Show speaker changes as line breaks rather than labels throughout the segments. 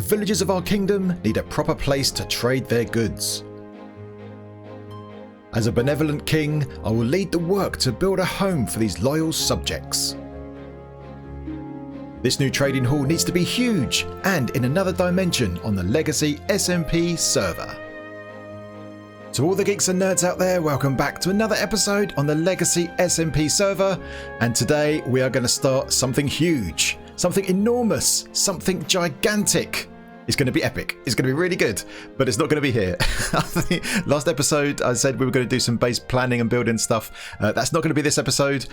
villagers of our kingdom need a proper place to trade their goods. As a benevolent king, I will lead the work to build a home for these loyal subjects. This new trading hall needs to be huge and in another dimension on the Legacy SMP server. To all the geeks and nerds out there, welcome back to another episode on the Legacy SMP server, and today we are going to start something huge, something enormous, something gigantic. It's going to be epic. It's going to be really good, but it's not going to be here. Last episode I said we were going to do some base planning and building stuff. That's not going to be this episode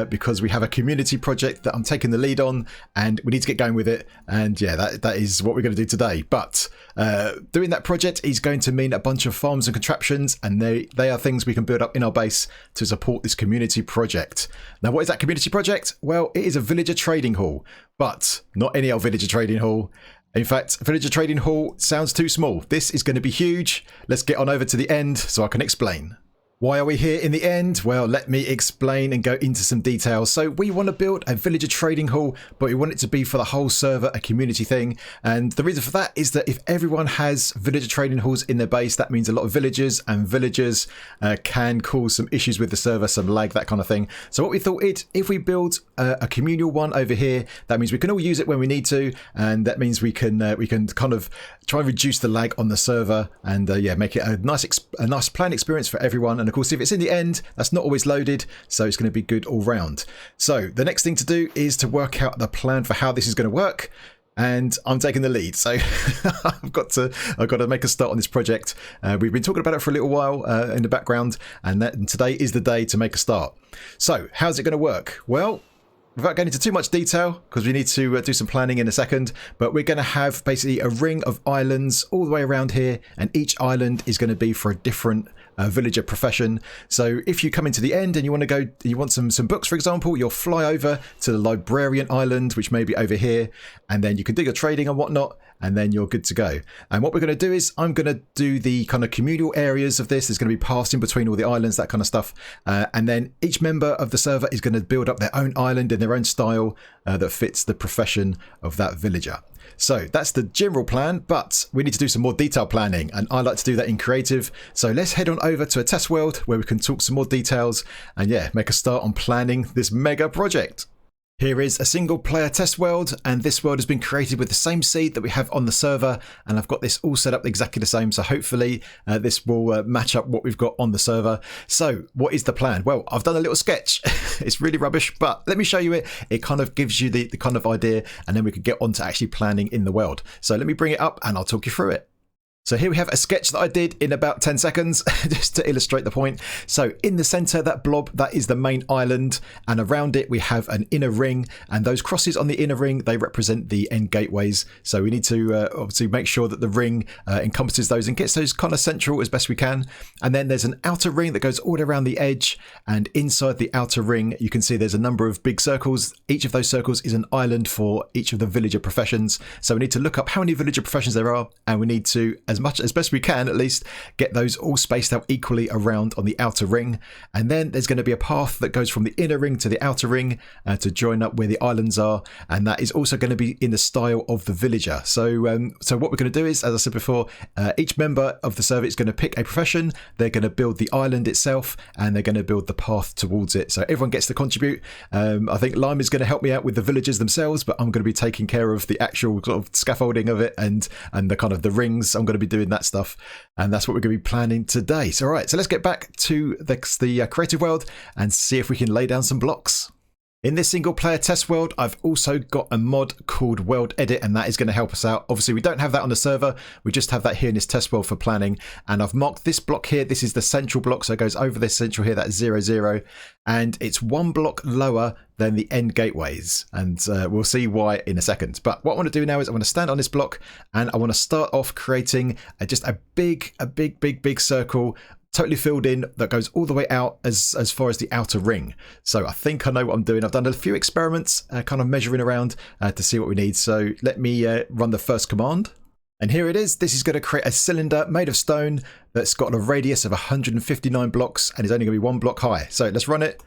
because we have a community project that I'm taking the lead on and we need to get going with it. And yeah, that is what we're going to do today. But doing that project is going to mean a bunch of farms and contraptions, and they are things we can build up in our base to support this community project. Now, what is that community project? Well, it is a villager trading hall, but not any old villager trading hall. In fact, Villager Trading Hall sounds too small. This is going to be huge. Let's get on over to the end so I can explain. Why are we here in the end? Well, let me explain and go into some details. So we want to build a villager trading hall, but we want it to be for the whole server, a community thing. And the reason for that is that if everyone has villager trading halls in their base, that means a lot of villagers, and villagers can cause some issues with the server, some lag, that kind of thing. So what we thought if we build a communal one over here, that means we can all use it when we need to, and that means we can kind of try and reduce the lag on the server and yeah, make it a nice planned experience for everyone. And of course, if it's in the end, that's not always loaded, so it's going to be good all round. So the next thing to do is to work out the plan for how this is going to work, and I'm taking the lead. So I've got to make a start on this project. We've been talking about it for a little while in the background, and today is the day to make a start. So how's it going to work? Well, without going into too much detail, because we need to do some planning in a second, but we're going to have basically a ring of islands all the way around here, and each island is going to be for a different villager profession. So if you come into the end and you want some books, for example, you'll fly over to the librarian island, which may be over here, and then you can do your trading and whatnot, and then you're good to go. And what we're going to do is I'm going to do the kind of communal areas of this. There's going to be paths in between all the islands, that kind of stuff. And then each member of the server is going to build up their own island in their own style that fits the profession of that villager. So that's the general plan, but we need to do some more detailed planning, and I like to do that in creative. So let's head on over to a test world where we can talk some more details and yeah, make a start on planning this mega project. Here is a single player test world, and this world has been created with the same seed that we have on the server, and I've got this all set up exactly the same, so hopefully this will match up what we've got on the server. So what is the plan? Well, I've done a little sketch. It's really rubbish, but let me show you it. It kind of gives you the kind of idea, and then we can get on to actually planning in the world. So let me bring it up and I'll talk you through it. So here we have a sketch that I did in about 10 seconds just to illustrate the point. So in the center, that blob, that is the main island, and around it we have an inner ring, and those crosses on the inner ring, they represent the end gateways. So we need to obviously make sure that the ring encompasses those and gets those kind of central as best we can. And then there's an outer ring that goes all around the edge, and inside the outer ring you can see there's a number of big circles. Each of those circles is an island for each of the villager professions. So we need to look up how many villager professions there are, and we need to, as best we can at least, get those all spaced out equally around on the outer ring. And then there's going to be a path that goes from the inner ring to the outer ring to join up where the islands are, and that is also going to be in the style of the villager. So what we're going to do is, as I said before, each member of the server is going to pick a profession. They're going to build the island itself, and they're going to build the path towards it. So everyone gets to contribute. I think Lime is going to help me out with the villagers themselves, but I'm going to be taking care of the actual sort of scaffolding of it and the kind of the rings. I'm going to be doing that stuff, and that's what we're going to be planning today. So all right, so let's get back to the creative world and see if we can lay down some blocks. In this single player test world, I've also got a mod called World Edit, and that is going to help us out. Obviously, we don't have that on the server. We just have that here in this test world for planning. And I've marked this block here. This is the central block. So it goes over this central here, that's 0, 0. And it's one block lower than the end gateways. And we'll see why in a second. But what I want to do now is I want to stand on this block, and I want to start off creating just a big circle, totally filled in, that goes all the way out as far as the outer ring. So I think I know what I'm doing. I've done a few experiments kind of measuring around to see what we need. So let me run the first command. And here it is. This is going to create a cylinder made of stone that's got a radius of 159 blocks and is only going to be 1 block high. So let's run it.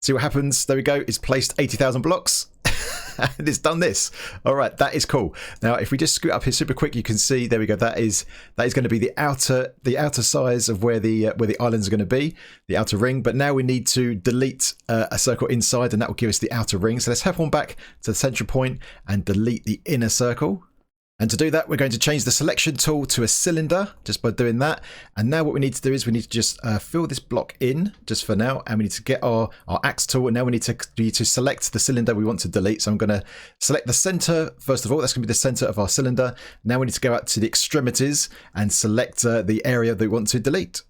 See what happens? There we go. It's placed 80,000 blocks. And it's done this. All right, that is cool. Now, if we just scoot up here super quick, you can see there we go. That is going to be the outer size of where the islands are going to be, the outer ring. But now we need to delete a circle inside, and that will give us the outer ring. So let's hop on back to the central point and delete the inner circle. And to do that, we're going to change the selection tool to a cylinder just by doing that. And now what we need to do is we need to just fill this block in just for now. And we need to get our axe tool. And now we need to select the cylinder we want to delete. So I'm going to select the center first of all. That's going to be the center of our cylinder. Now we need to go out to the extremities and select the area that we want to delete.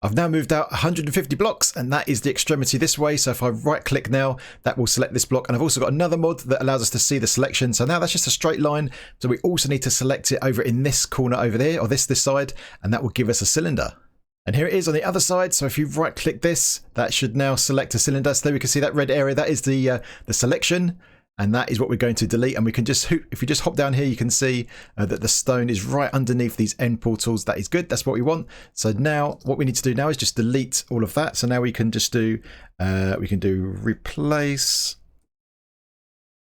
I've now moved out 150 blocks, and that is the extremity this way. So if I right click now, that will select this block. And I've also got another mod that allows us to see the selection. So now that's just a straight line. So we also need to select it over in this corner over there, or this side, and that will give us a cylinder. And here it is on the other side. So if you right click this, that should now select a cylinder. So there we can see that red area. That is the selection. And that is what we're going to delete. And we can just, if you just hop down here, you can see that the stone is right underneath these end portals. That is good. That's what we want. So now what we need to do now is just delete all of that. So now we can just do, we can do replace.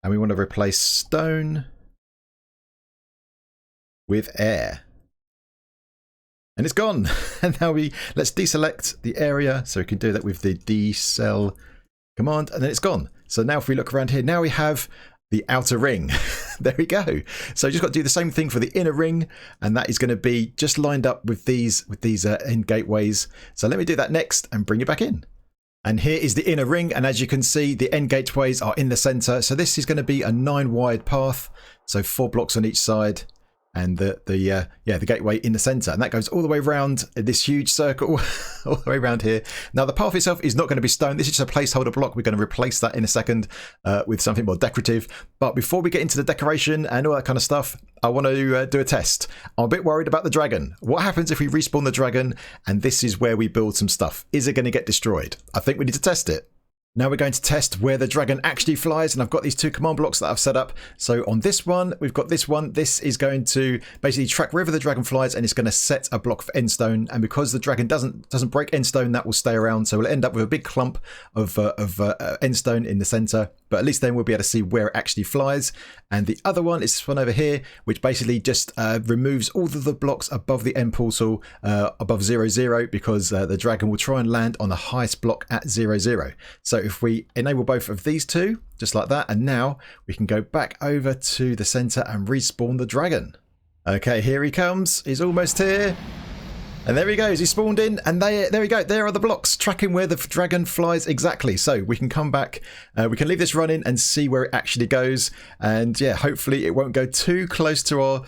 And we want to replace stone with air. And it's gone. And now let's deselect the area. So we can do that with the decel command, and then it's gone. So now if we look around here, now we have the outer ring. There we go. So just got to do the same thing for the inner ring, and that is going to be just lined up with these end gateways. So let me do that next and bring it back in. And here is the inner ring, and as you can see, the end gateways are in the center. So this is going to be a 9 wide path, so 4 blocks on each side. And the gateway in the center, and that goes all the way around this huge circle, all the way around here. Now the path itself is not going to be stone. This is just a placeholder block. We're going to replace that in a second with something more decorative. But before we get into the decoration and all that kind of stuff, I want to do a test. I'm a bit worried about the dragon. What happens if we respawn the dragon and this is where we build some stuff? Is it going to get destroyed? I think we need to test it. Now we're going to test where the dragon actually flies, and I've got these 2 command blocks that I've set up. So on this one, we've got this one. This is going to basically track wherever the dragon flies, and it's going to set a block for endstone. And because the dragon doesn't break endstone, that will stay around. So we'll end up with a big clump of endstone in the center. But at least then we'll be able to see where it actually flies. And the other one is this one over here, which basically just removes all of the blocks above the end portal, above 0, 0, because the dragon will try and land on the highest block at 0, 0. So if we enable both of these two, just like that, and now we can go back over to the center and respawn the dragon. Okay, here he comes. He's almost here. And there he goes. He spawned in, and there we go. There are the blocks tracking where the dragon flies exactly. So we can come back. We can leave this running and see where it actually goes. And yeah, hopefully it won't go too close to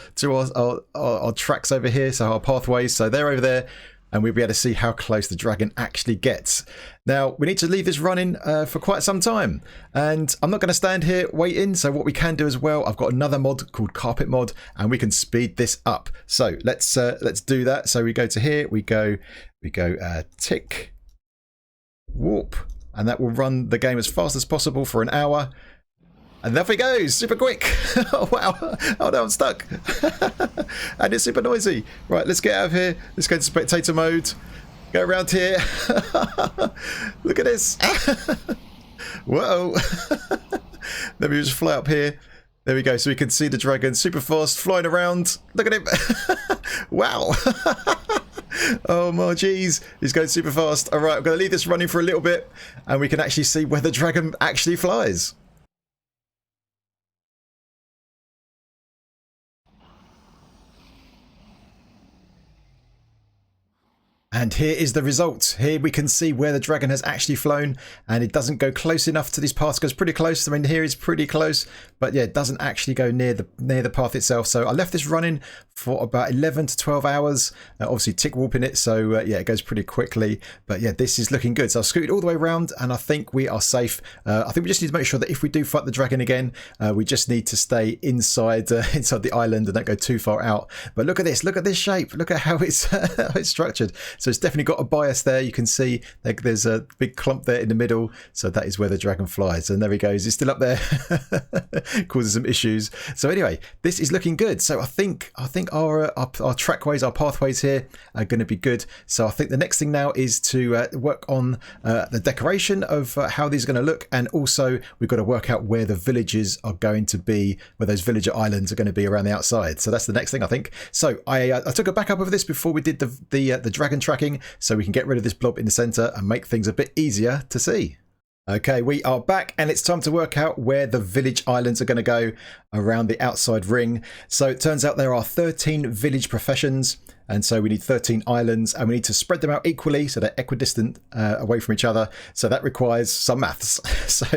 our tracks over here. So our pathways. So they're over there. And we'll be able to see how close the dragon actually gets. Now, we need to leave this running for quite some time. And I'm not going to stand here waiting. So what we can do as well, I've got another mod called Carpet Mod, and we can speed this up. So let's do that. So we go to here, we go tick, warp, and that will run the game as fast as possible for an hour. And there he goes, super quick. Oh, wow. Oh, no, I'm stuck. And it's super noisy. Right, let's get out of here. Let's go to spectator mode. Go around here. Look at this. Whoa. Let me just fly up here. There we go. So we can see the dragon super fast flying around. Look at him. Wow. Oh my geez. He's going super fast. All right, I'm going to leave this running for a little bit, and we can actually see where the dragon actually flies. And here is the result. Here we can see where the dragon has actually flown, and it doesn't go close enough to this path. It goes pretty close. I mean, here is pretty close, but yeah, it doesn't actually go near the path itself. So I left this running for about 11 to 12 hours. Obviously tick warping it, so yeah, it goes pretty quickly. But yeah, this is looking good. So I've scooted all the way around, and I think we are safe. I think we just need to make sure that if we do fight the dragon again, we just need to stay inside the island and don't go too far out. But look at this shape. Look at how it's how it's structured. So it's definitely got a bias there. You can see there's a big clump there in the middle. So that is where the dragon flies. And there he goes. He's still up there, causing some issues. So anyway, this is looking good. So I think our trackways, our pathways here are going to be good. So I think the next thing now is to work on the decoration of how these are going to look, and also we've got to work out where the villages are going to be, where those villager islands are going to be around the outside. So that's the next thing, I think. So I took a backup of this before we did the dragon tracking, so we can get rid of this blob in the center and make things a bit easier to see. Okay, we are back, and it's time to work out where the village islands are going to go around the outside ring. So it turns out there are 13 village professions, and so we need 13 islands, and we need to spread them out equally so they're equidistant away from each other. So that requires some maths. So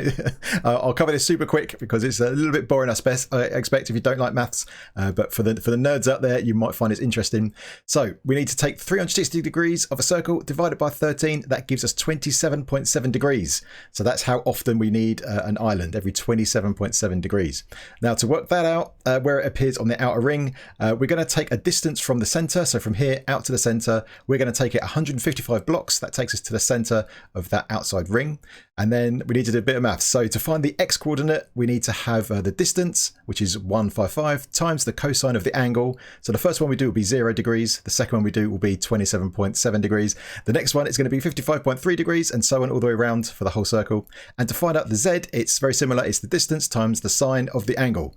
I'll cover this super quick because it's a little bit boring, I expect, if you don't like maths. But for the nerds out there, you might find it interesting. So we need to take 360 degrees of a circle divided by 13. That gives us 27.7 degrees. So that's how often we need an island, every 27.7 degrees. Now to work that out, where it appears on the outer ring, we're going to take a distance from the center. So from here out to the center, we're going to take it 155 blocks. That takes us to the center of that outside ring. And then we need to do a bit of maths. So to find the x coordinate, we need to have the distance, which is 155, times the cosine of the angle. So the first one we do will be 0 degrees. The second one we do will be 27.7 degrees. The next one is going to be 55.3 degrees, and so on all the way around for the whole circle. And to find out the z, it's very similar. It's the distance times the sine of the angle.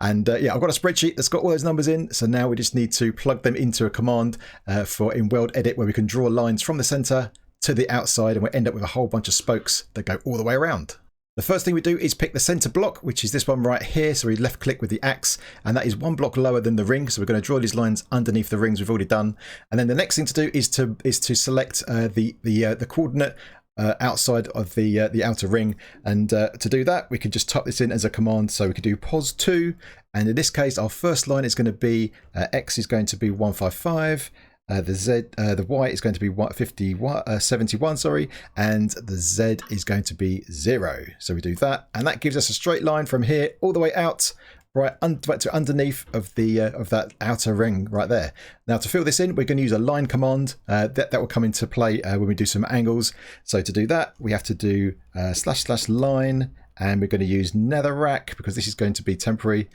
And yeah, I've got a spreadsheet that's got all those numbers in. So now we just need to plug them into a command in World Edit, where we can draw lines from the center to the outside, and we end up with a whole bunch of spokes that go all the way around. The first thing we do is pick the center block, which is this one right here. So we left click with the axe, and that is one block lower than the ring. So we're going to draw these lines underneath the rings we've already done. And then the next thing to do is to select the coordinate outside of the outer ring, and to do that we can just type this in as a command. So we could do pos2, and in this case our first line is going to be x is going to be 155, the y is going to be 71, sorry, and the z is going to be 0. So we do that, and that gives us a straight line from here all the way out, right to underneath of that outer ring right there. Now to fill this in, we're going to use a line command that will come into play when we do some angles. So to do that, we have to do //line, and we're going to use netherrack because this is going to be temporary.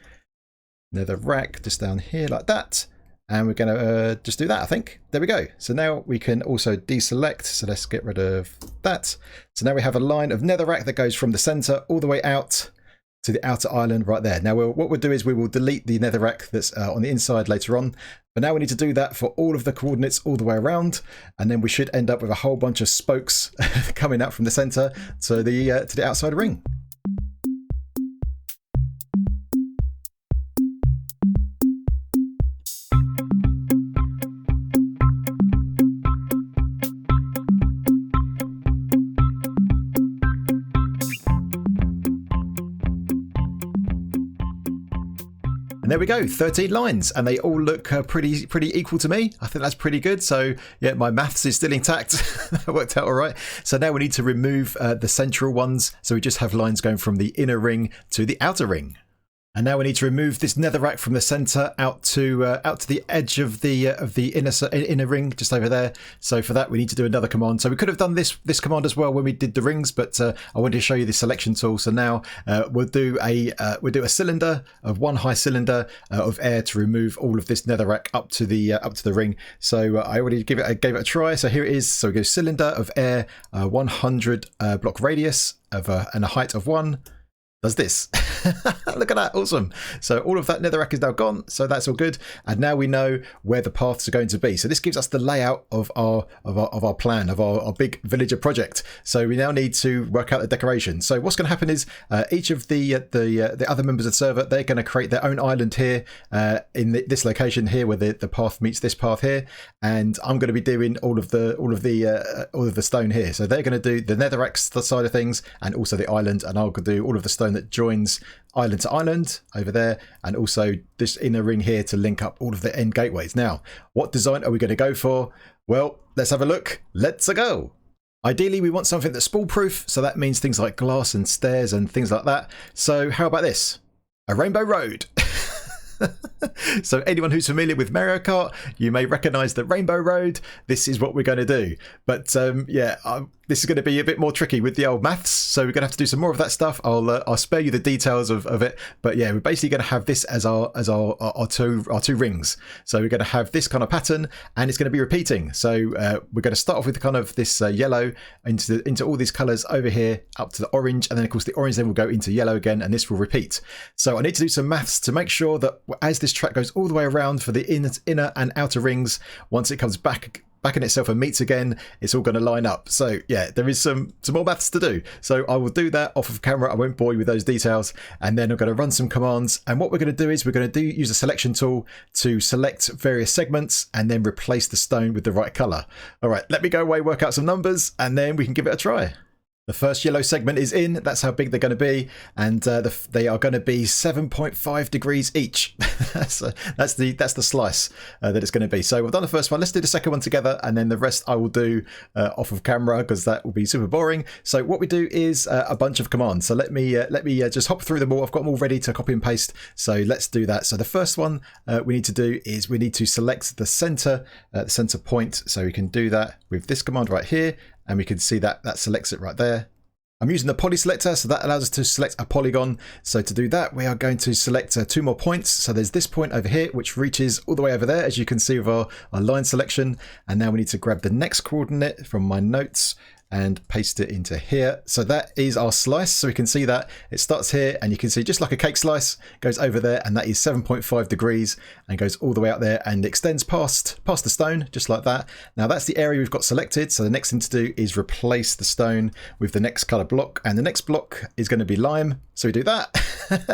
Netherrack just down here like that, and we're going to just do that, I think. There we go. So now we can also deselect. So let's get rid of that. So now we have a line of netherrack that goes from the center all the way out to the outer island right there. Now what we'll do is we will delete the netherrack that's on the inside later on, but now we need to do that for all of the coordinates all the way around, and then we should end up with a whole bunch of spokes coming out from the center to the outside ring. And there we go, 13 lines, and they all look pretty equal to me. I think that's pretty good. So yeah, my maths is still intact. That worked out all right. So now we need to remove the central ones. So we just have lines going from the inner ring to the outer ring. And now we need to remove this netherrack from the center out to the edge of the inner ring just over there. So for that we need to do another command. So we could have done this command as well when we did the rings, but I wanted to show you the selection tool. So now we'll do a cylinder of one high cylinder of air to remove all of this netherrack up to the ring. So I already gave it a try. So here it is. So we go cylinder of air, 100 block radius and a height of 1. Does this. Look at that, awesome. So all of that netherrack is now gone, so that's all good, and now we know where the paths are going to be. So this gives us the layout of our plan, of our big villager project. So we now need to work out the decoration. So what's going to happen is each of the other members of the server, they're going to create their own island here in this location here where the path meets this path here, and I'm going to be doing all of the stone here. So they're going to do the netherrack side of things and also the island, and I'll do all of the stone that joins island to island over there, and also this inner ring here to link up all of the end gateways. Now, what design are we going to go for? Well, let's have a look. Let's go. Ideally, we want something that's spool-proof, so that means things like glass and stairs and things like that. So how about this? A rainbow road. So anyone who's familiar with Mario Kart, you may recognize the Rainbow Road. This is what we're going to do. But this is going to be a bit more tricky with the old maths. So we're going to have to do some more of that stuff. I'll spare you the details of it. But yeah, we're basically going to have this as our two rings. So we're going to have this kind of pattern, and it's going to be repeating. So we're going to start off with kind of this yellow into all these colors over here up to the orange, and then of course the orange then will go into yellow again, and this will repeat. So I need to do some maths to make sure that as this track goes all the way around for the inner and outer rings, once it comes back in itself and meets again, it's all going to line up. So yeah, there is some more maths to do. So I will do that off of camera. I won't bore you with those details. And then I'm going to run some commands. And what we're going to do is we're going to use a selection tool to select various segments and then replace the stone with the right color. All right, let me go away, work out some numbers, and then we can give it a try. The first yellow segment is in. That's how big they're going to be, and they are going to be 7.5 degrees each. that's the slice that it's going to be. So we've done the first one. Let's do the second one together, and then the rest I will do off of camera because that will be super boring. So what we do is a bunch of commands. So let me just hop through them all. I've got them all ready to copy and paste. So let's do that. So the first one we need to do is we need to select the center point. So we can do that with this command right here. And we can see that selects it right there. I'm using the poly selector, so that allows us to select a polygon. So to do that, we are going to select 2 more points. So there's this point over here, which reaches all the way over there, as you can see with our line selection. And now we need to grab the next coordinate from my notes and paste it into here. So that is our slice. So we can see that it starts here, and you can see just like a cake slice goes over there, and that is 7.5 degrees and goes all the way out there and extends past the stone, just like that. Now that's the area we've got selected. So the next thing to do is replace the stone with the next color block, and the next block is going to be lime. So we do that.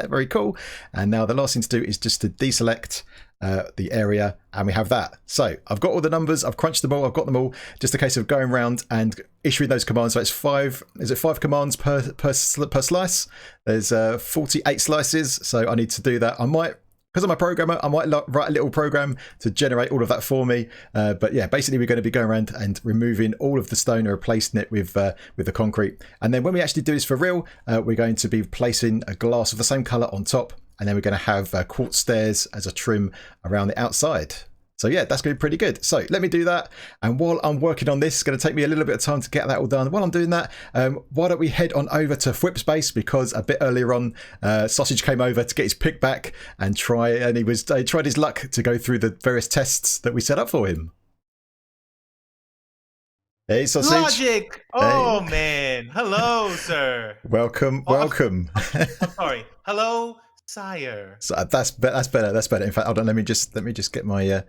Very cool. And now the last thing to do is just to deselect the area, and we have that. So I've got all the numbers, I've crunched them all, I've got them all. Just a case of going around and issuing those commands. So it's 5 commands per slice? There's 48 slices, so I need to do that. I might, because I'm a programmer, I might write a little program to generate all of that for me. But yeah, basically we're going to be going around and removing all of the stone and replacing it with the concrete. And then when we actually do this for real, we're going to be placing a glass of the same color on top. And then we're going to have quartz stairs as a trim around the outside. So yeah, that's going to be pretty good. So let me do that. And while I'm working on this, it's going to take me a little bit of time to get that all done. While I'm doing that, why don't we head on over to Fwip's base, because a bit earlier on, Sausage came over to get his pick back and he tried his luck to go through the various tests that we set up for him. Hey, Sausage.
Logic! Oh, hey. Man. Hello, sir.
Welcome.
I'm sorry. Hello, sire.
So that's better. In fact, hold on. Let me just get my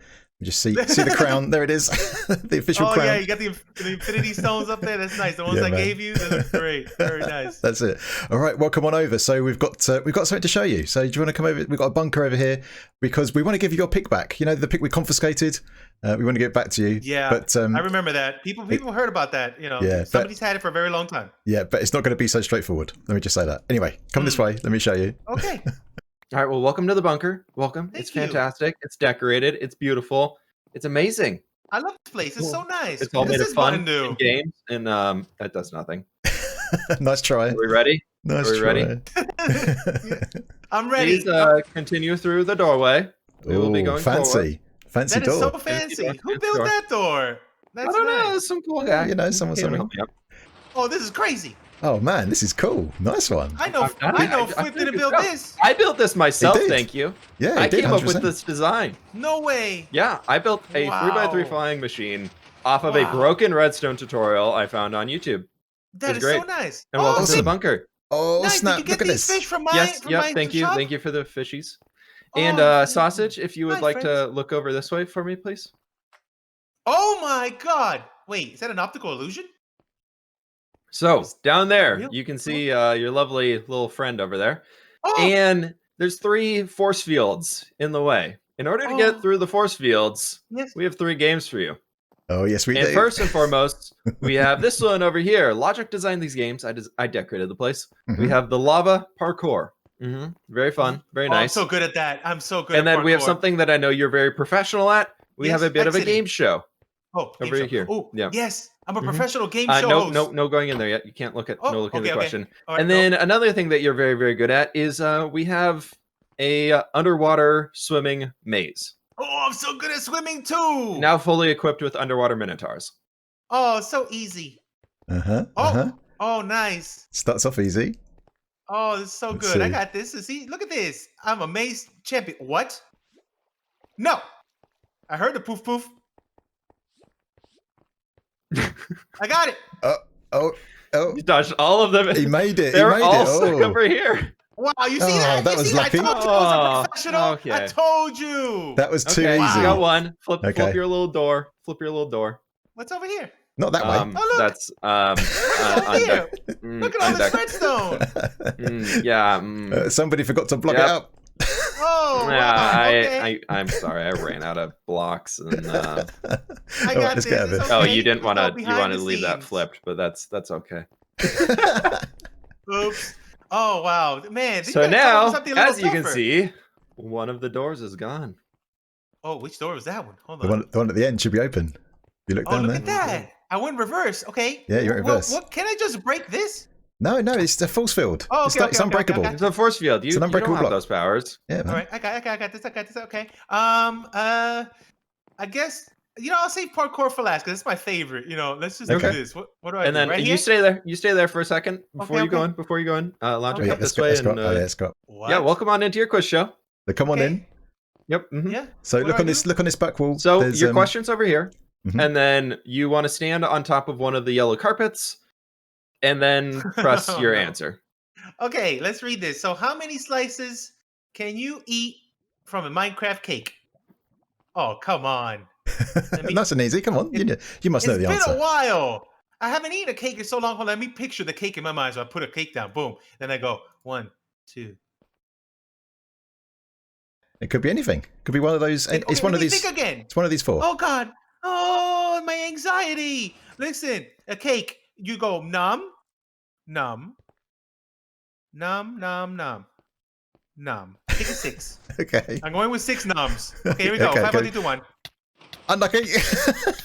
just see the crown. There it is. The official crown.
Oh yeah, you got the infinity stones up there. That's nice. The ones I gave you, they look great. Very nice.
That's it. All right, well, come on over. So we've got something to show you. So do you want to come over? We've got a bunker over here because we want to give you your pick back. You know, the pick we confiscated. We want to give it back to you.
Yeah, but I remember that. People heard about that. You know, somebody's had it for a very long time.
Yeah, but it's not going to be so straightforward. Let me just say that. Anyway, come this way. Let me show you.
Okay.
All right, well, welcome to the bunker. Welcome. It's fantastic. It's decorated. It's beautiful. It's amazing.
I love this place. It's so nice.
It's all made of fun and games, and that does nothing.
Nice try.
Are we ready?
Nice
Are we
try.
Ready?
I'm ready.
Please continue through the doorway. We will be going
fancy.
Forward.
Fancy door.
That is so fancy. Who built that door?
That's I don't know. There's some cool guy.
You know, someone.
Oh, this is crazy.
Oh man, this is cool. Nice one.
I know Fwip didn't build this.
I built this myself, thank you.
Yeah,
I came up with this design.
No way.
Yeah, I built a 3x3 flying machine off of a broken redstone tutorial I found on YouTube.
That is
great.
So nice.
And welcome to the bunker.
Oh,
nice.
snap.
Did you get
Look at
these
this.
Fish from my,
yes,
from
yep,
my
thank you.
shop?
Thank you for the fishies. And Sausage, if you would like to look over this way for me, please.
Oh my god. Wait, is that an optical illusion?
So down there, you can see your lovely little friend over there. Oh. And there's 3 force fields in the way. In order to get through the force fields, we have 3 games for you.
Oh, yes, we do.
And first and foremost, we have this one over here. Logic designed these games. I decorated the place. Mm-hmm. We have the lava parkour. Mm-hmm. Very fun. Very nice.
I'm so good at that. I'm so good
and
at
then
parkour.
we have something that I know you're very professional at. We have a bit of a game show. Over here.
Oh,
yeah.
Yes, I'm a professional game show host.
No going in there yet. You can't look at the question. Right, and then another thing that you're very, very good at is we have a underwater swimming maze.
Oh, I'm so good at swimming too.
Now fully equipped with underwater minotaurs.
Oh, so easy. Oh, nice.
Starts off easy.
Oh, this is so good. I got this. See, look at this. I'm a maze champion. What? No. I heard the poof poof. I got it.
Oh.
You dodged all of them.
He made it.
They're
he made
all
it.
stuck over here.
Wow, you see that?
That was lucky.
I told you I was a professional.
Okay.
I told you.
That was too
Okay,
easy.
you got one. Flip
Okay.
your little door. Flip your little door.
What's over here?
Not that way.
Oh, look.
That's
Over here. Look at all this redstone.
Somebody forgot to block it up.
Oh,
yeah.
wow. Okay.
I'm sorry. I ran out of blocks and.
I
Alright,
got
let's
this.
get out of
It's
it.
Oh,
okay.
you didn't want to.
Go
You
behind
wanted to
the
leave that
scenes.
flipped, but that's okay.
Oops. Oh wow, man.
So now, as you can see, one of the doors is gone.
Oh, which door was that one? Hold
The
on.
one at the end should be open. You look
Oh,
down
look
there.
at that. I went reverse. Okay.
Yeah, you went reverse.
What? Can I just break this?
No, it's a force field.
Oh,
it's
okay,
it's
okay,
unbreakable.
okay.
It's a force field. You
It's an
don't
unbreakable
have
block.
those powers.
Yeah, man.
All right, I got this. Okay. I guess I'll save parkour for last because it's my favorite. Let's just do
Okay.
this. What do I
And
do?
then
Right
you
here?
stay there. You stay there for a second before
Okay,
you go
okay.
in. Before you go in, launch
Okay.
up
let's
this way.
go.
And,
Let's go.
What?
yeah, welcome on into your quiz show.
So come on
Okay.
in.
Yep. mhm.
Yeah.
So
What
look
do
on
I
this.
do?
Look on this back wall.
So
There's,
your question's over here,
Mhm.
and then you want to stand on top of one of the yellow carpets, and then press
Oh,
your
no.
answer.
Okay, let's read this. So, how many slices can you eat from a Minecraft cake? Oh, come on.
nice and easy. Come on. You must know
It's
the
been
answer.
a while. I haven't eaten a cake in so long. Hold on, let me picture the cake in my mind. So I put a cake down. Boom. Then I go 1, 2.
It could be anything. It could be one of those. It's
Okay,
one
let
of
me
these.
think again.
It's one of these four.
Oh God. Oh, my anxiety. Listen, a cake. You go nom, nom, nom, nom, nom, nom. Take a 6.
Okay.
I'm going with 6 noms. Okay, here we go.
Okay,
5,
go.
4, 3, 2, 1.
Unlucky.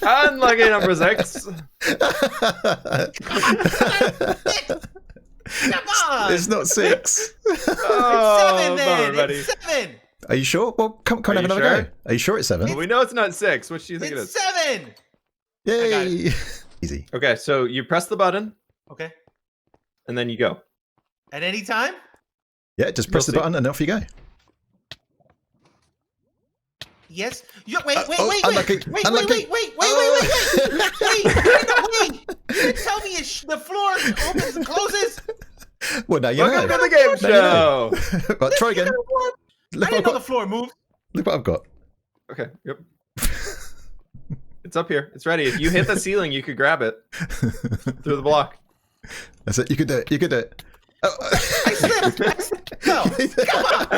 Unlucky number 6.
Come on.
It's not 6.
It's 7
Oh,
then.
everybody.
It's 7.
Are you sure? Well, come
Are
have
you
another
sure?
go. Are you sure it's 7?
Well, we know it's not 6. Which do you think it
It's
is?
7.
Yay! Easy.
Okay, so you press the button,
Okay.
and then you go.
At any time?
Yeah, just press
You'll
the
see.
button and off you go.
Yes. Wait.
unlucky.
Wait.
Unlucky.
Wait. You didn't tell me the floor opens and closes.
Well, now you
Welcome
know.
to the game
Now you know.
show.
Right, try again.
I
Look
didn't
what I've
know the
got.
floor moved.
Look what I've got.
Okay, yep. It's up here. It's ready. If you hit the ceiling, you could grab it through the block.
That's it. You could do it. You could do it. Oh.
I slipped. No. Come on.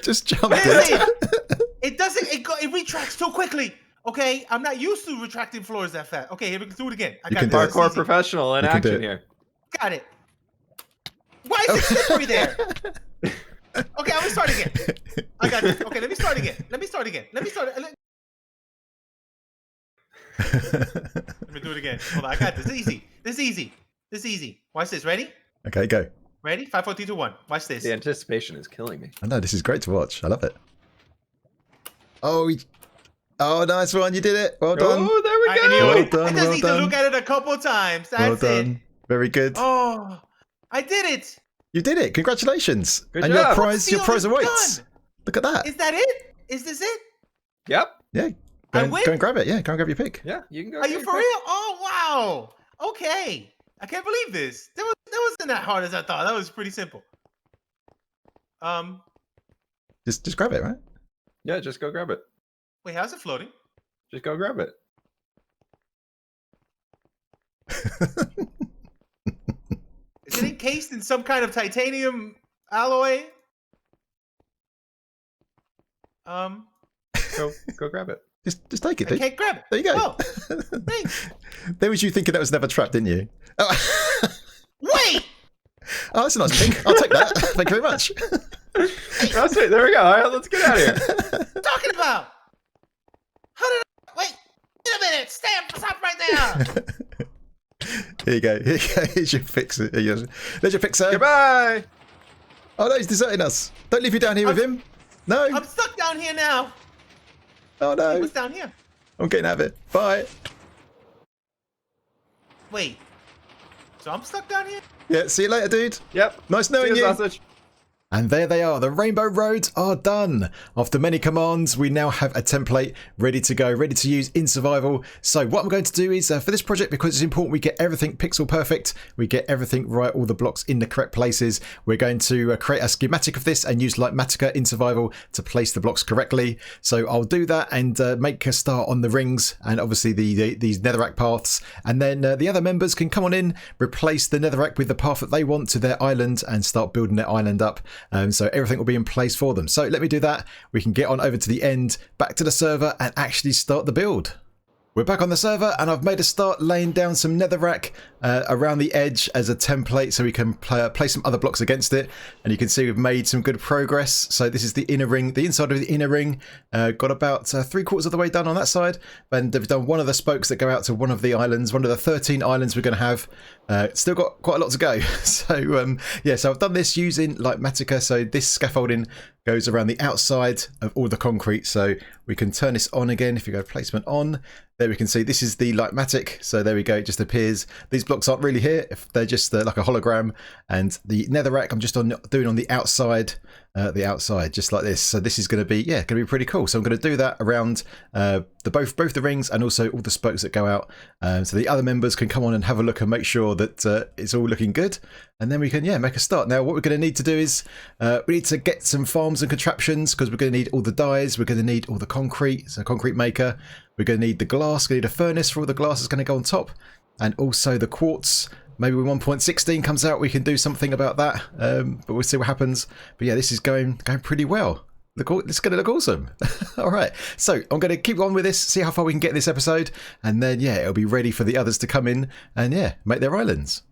Just jump
Listen.
it.
It doesn't. It retracts too quickly. Okay, I'm not used to retracting floors that fast. Okay, here we can do it again. I
You
got
can
this.
do
It's
Parkour
easy.
professional in
You can do
action
it.
here.
Got it. Why is it slippery there? Okay, I'm gonna start again. I got this. Okay, let me start again. Let me do it again. Hold on, I got this. This is easy. Watch this. Ready?
Okay, go.
Ready? 5, 4, 3, 2, 1. Watch this.
The anticipation is killing me.
I know, this is great to watch. I love it. Oh, nice one. You did it. Well done.
Oh, there we
And
go.
you know
Well
what?
done,
I just
well
need
done.
to look at it a couple times.
Well
That's
done.
it.
Very good.
Oh, I did it.
You did it. Congratulations.
Good
and
job.
your prize
Field is
awaits.
done.
Look at that.
Is that it? Is this it?
Yep.
Yeah.
I
Go
win?
and grab it. Yeah, go and grab your pick.
Yeah, you can go.
Are
get
you
your
for
pick.
real? Oh, wow. Okay. I can't believe this. That wasn't that hard as I thought. That was pretty simple.
Just grab it, right?
Yeah, just go grab it.
Wait, how's it floating?
Just go grab it.
Is it encased in some kind of titanium alloy?
Go grab it.
Just take it,
I
dude.
can't grab it.
There you go.
Oh, thanks.
There was you thinking that was never trapped, didn't you? Oh,
Wait!
oh that's a nice pink. I'll take that. Thank you very much.
That's it. There we go. All right, let's get out of here.
What are you talking about? How did I... Wait! Wait a minute! Stop right there!
Here you go. Here's your fix. There's your fixer.
Goodbye.
Oh, no, he's deserting us. Don't leave you down here with him. No.
I'm stuck down here now.
Oh, no.
He was down here.
I'm getting out of it. Bye.
Wait. So I'm stuck down here?
Yeah, see you later, dude.
Yep.
Nice knowing you.
Sausage.
And there they are, the rainbow roads are done. After many commands, we now have a template ready to go, ready to use in survival. So what I'm going to do is, for this project, because it's important we get everything pixel perfect, we get everything right, all the blocks in the correct places, we're going to create a schematic of this and use Litematica in survival to place the blocks correctly. So I'll do that and make a start on the rings and obviously these netherrack paths. And then the other members can come on in, replace the netherrack with the path that they want to their island and start building their island up. So everything will be in place for them. So let me do that. We can get on over to the end, back to the server and actually start the build. We're back on the server and I've made a start laying down some netherrack around the edge as a template so we can place some other blocks against it. And you can see we've made some good progress. So this is the inner ring, the inside of the inner ring. Got about 3/4 of the way done on that side. And we've done one of the spokes that go out to one of the islands, one of the 13 islands we're going to have. Still got quite a lot to go. So yeah, so I've done this using Litematica. So this scaffolding goes around the outside of all the concrete. So we can turn this on again. If you go placement on, there we can see this is the Litematic. So there we go, it just appears. These blocks aren't really here, if they're just like a hologram. And the netherrack I'm just doing on the outside, just like this. So this is going to be, yeah, going to be pretty cool. So I'm going to do that around both the rings and also all the spokes that go out. So the other members can come on and have a look and make sure that it's all looking good. And then we can, yeah, make a start. Now, what we're going to need to do is we need to get some farms and contraptions because we're going to need all the dyes. We're going to need all the concrete, so concrete maker. We're going to need the glass. We're going to need a furnace for all the glass that's going to go on top. And also the quartz. Maybe when 1.16 comes out, we can do something about that. But we'll see what happens. But yeah, this is going pretty well. It's going to look awesome. All right. So I'm going to keep on with this, see how far we can get this episode. And then, yeah, it'll be ready for the others to come in and, yeah, make their islands.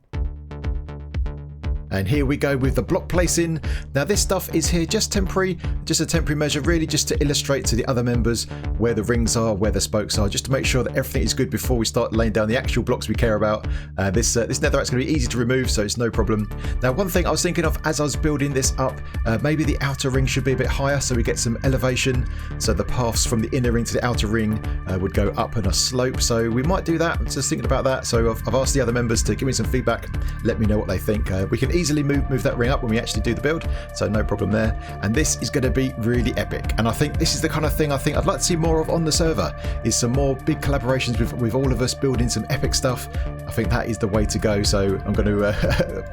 And here we go with the block placing. Now this stuff is here just temporary, just a temporary measure, really just to illustrate to the other members where the rings are, where the spokes are, just to make sure that everything is good before we start laying down the actual blocks we care about. This netherrack's going to be easy to remove, so it's no problem. Now one thing I was thinking of as I was building this up, maybe the outer ring should be a bit higher so we get some elevation. So the paths from the inner ring to the outer ring would go up on a slope. So we might do that. I'm just thinking about that. So I've asked the other members to give me some feedback, let me know what they think. We can easily move that ring up when we actually do the build, so no problem there. And this is going to be really epic, and I think this is the kind of thing I think I'd like to see more of on the server, is some more big collaborations with all of us building some epic stuff. I think that is the way to go, so I'm going to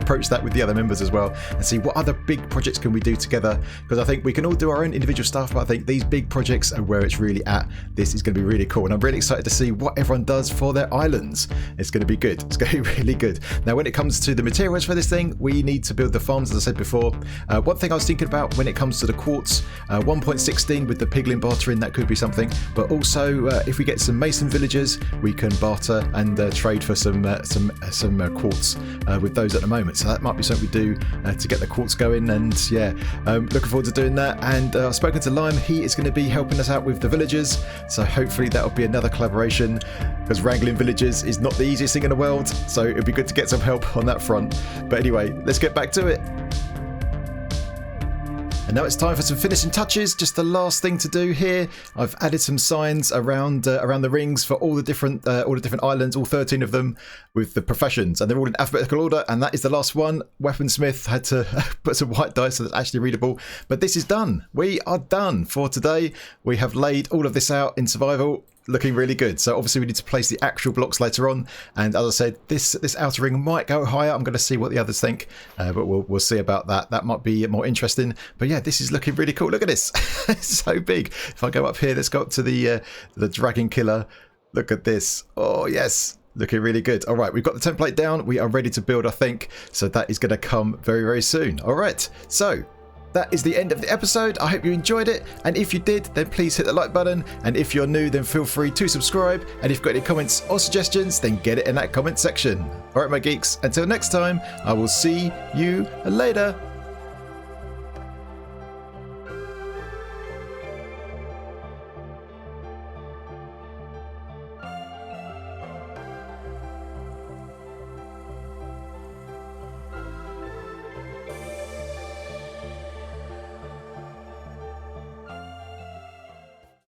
approach that with the other members as well and see what other big projects can we do together, because I think we can all do our own individual stuff, but I think these big projects are where it's really at. This is going to be really cool, and I'm really excited to see what everyone does for their islands. It's going to be good. It's going to be really good. Now when it comes to the materials for this thing, we need to build the farms, as I said before. One thing I was thinking about when it comes to the quartz, 1.16 with the piglin bartering, that could be something, but also if we get some mason villagers, we can barter and trade for some quartz with those at the moment. So that might be something we do to get the quartz going, and yeah, looking forward to doing that. And I've spoken to Lime, he is going to be helping us out with the villagers, so hopefully that'll be another collaboration, because wrangling villagers is not the easiest thing in the world, so it'd be good to get some help on that front. But anyway, let's get back to it. And now it's time for some finishing touches. Just the last thing to do here. I've added some signs around the rings for all the different islands, all 13 of them, with the professions, and they're all in alphabetical order. And that is the last one. Weaponsmith had to put some white dice so that's actually readable. But this is done. We are done for today. We have laid all of this out in survival. Looking really good. So obviously we need to place the actual blocks later on, and as I said, this outer ring might go higher. I'm going to see what the others think, but we'll see about that. That might be more interesting. But yeah, this is looking really cool. Look at this. It's so big. If I go up here, let's go up to the dragon killer. Look at this. Oh yes, looking really good. All right, we've got the template down. We are ready to build, I think, so that is going to come very, very soon. All right, so that is the end of the episode. I hope you enjoyed it, and if you did, then please hit the like button, and if you're new, then feel free to subscribe, and if you've got any comments or suggestions, then get it in that comment section. Alright my geeks, until next time, I will see you later.